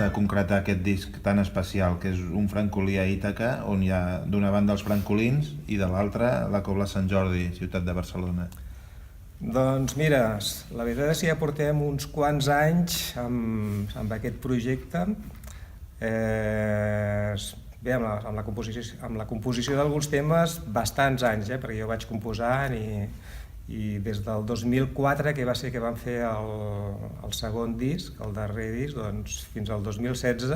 porta a concretar aquest disc tan especial, que és un francolí a Ítaca, on hi ha d'una banda els francolins i de l'altra la Cobla Sant Jordi, ciutat de Barcelona? Doncs mira, la veritat és que ja portem uns quants anys amb aquest projecte. Bé, amb la composició d'alguns temes, bastants anys, perquè jo vaig composant i des del 2004, que va ser que vam fer el segon disc, el darrer disc, doncs, fins al 2016,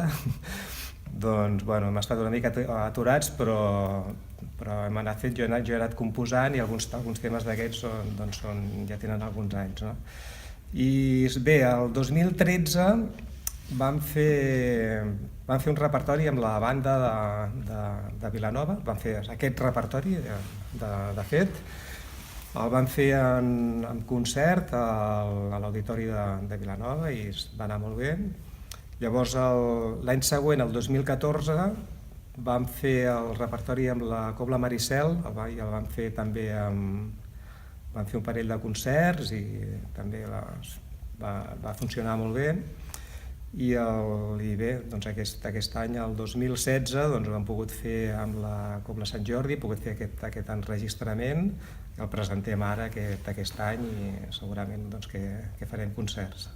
doncs, bueno, hem estat una mica aturats, però hem anat fent, jo he anat composant i alguns temes d'aquests doncs, ja tenen alguns anys. No? I bé, el 2013 vam fer un repertori amb la banda de Vilanova, vam fer aquest repertori, de fet, el vam fer en concert a l'Auditori de Vilanova i va anar molt bé. Llavors l'any següent, el 2014, vam fer el repertori amb la Cobla Maricel i el vam fer també vam fer un parell de concerts i també va funcionar molt bé. I bé, doncs aquest any, el 2016, doncs ho hem pogut fer amb la Cobla Sant Jordi, hem pogut fer aquest enregistrament, el presentem ara aquest any i segurament doncs, que farem concerts.